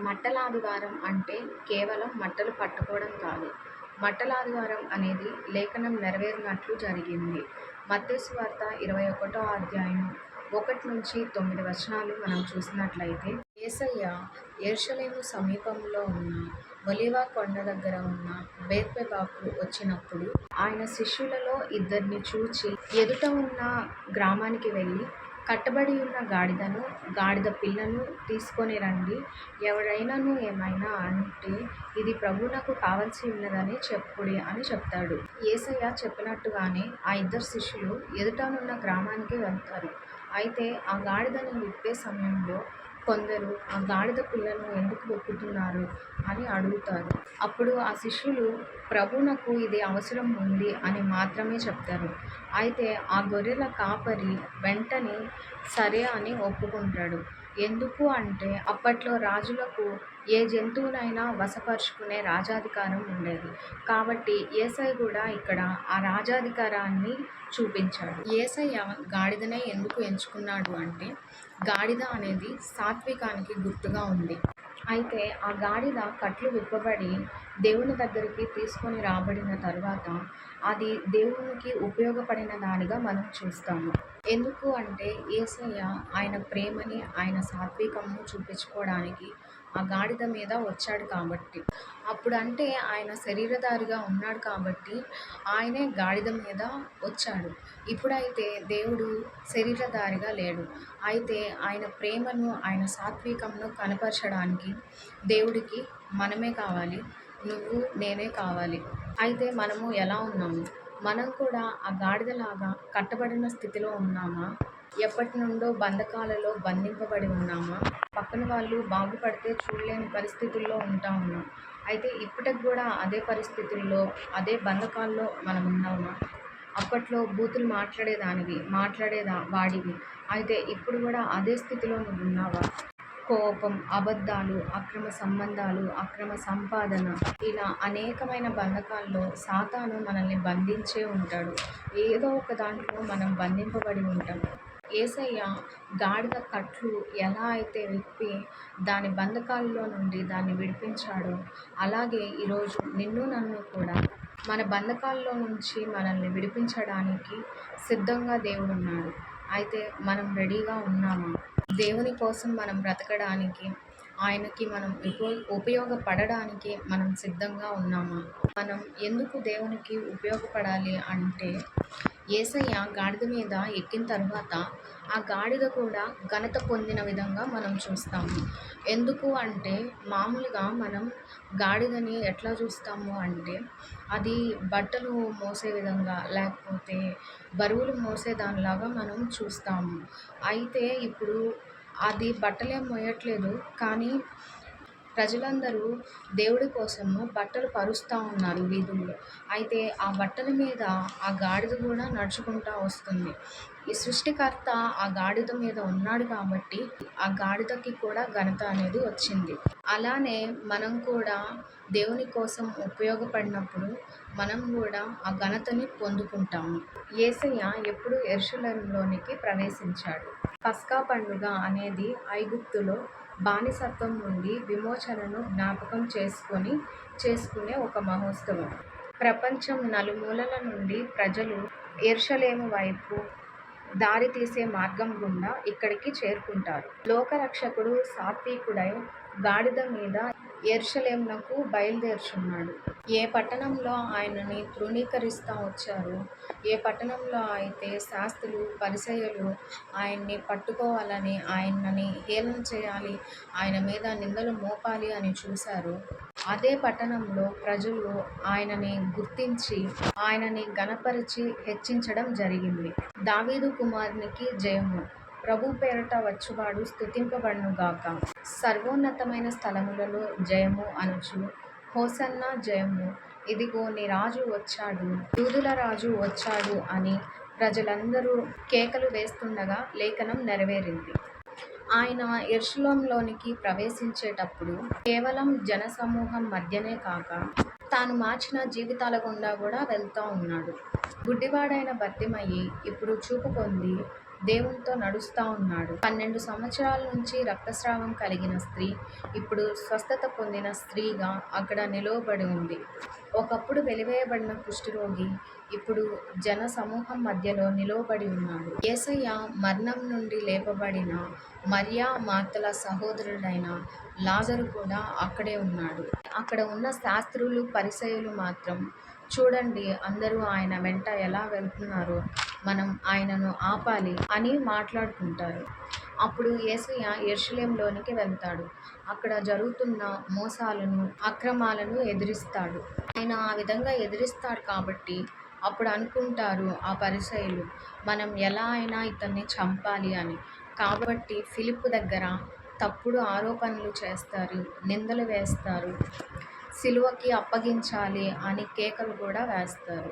మట్టలాదివారం అంటే కేవలం మట్టలు పట్టుకోవడం కాదు. మట్టలాదివారం అనేది లేఖనం నెరవేరినట్లు జరిగింది. మత్తయి సువార్త 21వ అధ్యాయం 1-9 వచనాలు మనం చూసినట్లయితే, యేసయ్య యెరూషలేము సమీపంలో ఉన్న ఒలీవ కొండ దగ్గర ఉన్న బేత్ఫెబాకు వచ్చినప్పుడు ఆయన శిష్యులలో ఇద్దరిని చూచి ఎదుట ఉన్న గ్రామానికి వెళ్ళి, కట్టబడి ఉన్న గాడిదను గాడిద పిల్లను తీసుకొని రండి, ఎవడైనను ఏమైనా అంటే ఇది ప్రభువునకు కావలసి ఉన్నదని చెప్పుడి అని చెప్తాడు. యేసయ్య చెప్పినట్టుగానే ఆ ఇద్దరు శిష్యులు ఎదుటనున్న గ్రామానికి వెళ్తారు. అయితే ఆ గాడిదని విప్పే సమయంలో కొందరు ఆ గాడిద పిల్లను ఎందుకు విప్పుతున్నారు అని అడుగుతారు. అప్పుడు ఆ శిష్యులు ప్రభువునకు ఇది అవసరం ఉంది అని మాత్రమే చెప్తారు. అయితే ఆ గొర్రెల కాపరి వెంటనే సరే అని ఒప్పుకుంటాడు. ఎందుకు అంటే అప్పట్లో రాజులకు ఏ జంతువునైనా వశపరుచుకునే రాజాధికారం ఉండేది. కాబట్టి యేసయ్య కూడా ఇక్కడ ఆ రాజాధికారాన్ని చూపించాడు. యేసయ్య గాడిదనే ఎందుకు ఎంచుకున్నాడు అంటే, గాడిద అనేది సాత్వికానికి గుర్తుగా ఉంది. అయితే ఆ గాడిద కట్లు విప్పబడి దేవుని దగ్గరికి తీసుకొని రాబడిన తరువాత అది దేవునికి ఉపయోగపడిన దానిగా మనం చూస్తాము. ఎందుకు అంటే యేసయ్య ఆయన ప్రేమని, ఆయన సాత్వికమును చూపించుకోవడానికి ఆ గాడిద మీద వచ్చాడు కాబట్టి. అప్పుడు అంటే ఆయన శరీరధారిగా ఉన్నాడు కాబట్టి ఆయనే గాడిద మీద వచ్చాడు. ఇప్పుడైతే దేవుడు శరీరధారిగా లేడు. అయితే ఆయన ప్రేమను, ఆయన సాత్వికమును కనపరచడానికి దేవుడికి మనమే కావాలి, నువ్వు నేనే కావాలి. అయితే మనము ఎలా ఉన్నాము? మనం కూడా ఆ గాడిదలాగా కట్టబడిన స్థితిలో ఉన్నామా? ఎప్పటి నుండో బంధకాలలో బంధింపబడి ఉన్నామా? పక్కన వాళ్ళు బాగుపడితే చూడలేని పరిస్థితుల్లో ఉంటా ఉన్నాం. అయితే ఇప్పటికి కూడా అదే పరిస్థితుల్లో, అదే బంధకాల్లో మనం ఉన్నామా? అప్పట్లో బూతులు వాడివి. అయితే ఇప్పుడు కూడా అదే స్థితిలో నువ్వు ఉన్నావా? కోపం, అబద్ధాలు, అక్రమ సంబంధాలు, అక్రమ సంపాదన, ఇలా అనేకమైన బంధకాల్లో సాతాను మనల్ని బంధించే ఉంటాడు. ఏదో ఒక దాంట్లో మనం బంధింపబడి ఉంటాం. యేసయ్య గాడిద కట్లు ఎలా అయితే విప్పి దాని బంధకాల్లో నుండి దాన్ని విడిపించాడో, అలాగే ఈరోజు నిన్ను నన్ను కూడా మన బంధకాల్లో నుంచి మనల్ని విడిపించడానికి సిద్ధంగా దేవుడున్నాడు. అయితే మనం రెడీగా ఉన్నామా? దేవుని కోసం మనం బ్రతకడానికి, ఆయనకి మనం ఉపయోగపడడానికి మనం సిద్ధంగా ఉన్నామా? మనం ఎందుకు దేవునికి ఉపయోగపడాలి అంటే, యేసయ్య గాడిద మీద ఎక్కిన తర్వాత ఆ గాడిద కూడా ఘనత పొందిన విధంగా మనం చూస్తాము. ఎందుకు అంటే మామూలుగా మనం గాడిదని ఎట్లా చూస్తాము అంటే, అది బట్టలు మోసే విధంగా, లేకపోతే బరువులు మోసే దానిలాగా మనం చూస్తాము. అయితే ఇప్పుడు అది బట్టలేం మోయట్లేదు, కానీ ప్రజలందరూ దేవుడి కోసము బట్టలు పరుస్తూ ఉన్నారు వీధుల్లో. అయితే ఆ బట్టల మీద ఆ గాడిద కూడా నడుచుకుంటూ వస్తుంది. ఈ సృష్టికర్త ఆ గాడిద మీద ఉన్నాడు కాబట్టి ఆ గాడిదకి కూడా ఘనత అనేది వచ్చింది. అలానే మనం కూడా దేవుని కోసం ఉపయోగపడినప్పుడు మనం కూడా ఆ ఘనతని పొందుకుంటాము. యేసయ్య ఎప్పుడు యెరూషలేములోనికి ప్రవేశించాడు? పస్కా పండుగ అనేది ఐగుప్తులో బానిసత్వం నుండి విమోచనను జ్ఞాపకం చేసుకునే ఒక మహోత్సవం. ప్రపంచం నలుమూలల నుండి ప్రజలు యెరూషలేము వైపు దారి తీసే మార్గం గుండా ఇక్కడికి చేరుకుంటారు. లోకరక్షకుడు సాత్వికుడై గాడిద మీద యెరూషలేమునకు బయలుదేరుచున్నాడు. ఏ పట్టణంలో ఆయనని తృణీకరిస్తూ వచ్చారో, ఏ పట్టణంలో అయితే శాస్త్రులు, పరిసయ్యులు ఆయన్ని పట్టుకోవాలని, ఆయనని హేళన చేయాలి, ఆయన మీద నిందలు మోపాలి అని చూశారో, అదే పట్టణంలో ప్రజలు ఆయనని గుర్తించి ఆయనని ఘనపరిచి హెచ్చించడం జరిగింది. దావీదు కుమారునికి జయము, ప్రభు పేరట వచ్చువాడు స్తుతింపబడునుగాక. సర్వోన్నతమైన స్థలములలో జయము అనుచు హోసన్నా జయము, ఇదిగో నీ రాజు వచ్చాడు, యూదుల రాజు వచ్చాడు అని ప్రజలందరూ కేకలు వేస్తుండగా లేఖనం నెరవేరింది. ఆయన యెరూషలేములోనికి ప్రవేశించేటప్పుడు కేవలం జనసమూహం మధ్యనే కాక తాను మార్చిన జీవితాల గుండా కూడా వెళ్తూ ఉన్నాడు. గుడ్డివాడైన బర్తిమయి ఇప్పుడు చూపు పొంది దేవునితో నడుస్తూ ఉన్నాడు. 12 సంవత్సరాల నుంచి రక్తస్రావం కలిగిన స్త్రీ ఇప్పుడు స్వస్థత పొందిన స్త్రీగా అక్కడ నిలువబడి ఉంది. ఒకప్పుడు వెలివేయబడిన కుష్ఠరోగి ఇప్పుడు జన సమూహం మధ్యలో నిలువబడి ఉన్నాడు. యేసయ్య మరణం నుండి లేపబడిన మరియా మార్తల సహోదరుడైన లాజరు కూడా అక్కడే ఉన్నాడు. అక్కడ ఉన్న శాస్త్రులు పరిసయ్యులు మాత్రం చూడండి, అందరూ ఆయన వెంట ఎలా వెళ్తున్నారో, మనం ఆయనను ఆపాలి అని మాట్లాడుకుంటారు. అప్పుడు యేసయ్య యెరూషలేములోనికి వెళ్తాడు. అక్కడ జరుగుతున్న మోసాలను, అక్రమాలను ఎదిరిస్తాడు. ఆయన ఆ విధంగా ఎదిరిస్తాడు కాబట్టి అప్పుడు అనుకుంటారు ఆ పరిసయ్యులు, మనం ఎలా అయినా ఇతన్ని చంపాలి అని. కాబట్టి ఫిలిప్పు దగ్గర తప్పుడు ఆరోపణలు చేస్తారు, నిందలు వేస్తారు, సిలువకి అప్పగించాలి అని కేకలు కూడా వేస్తారు.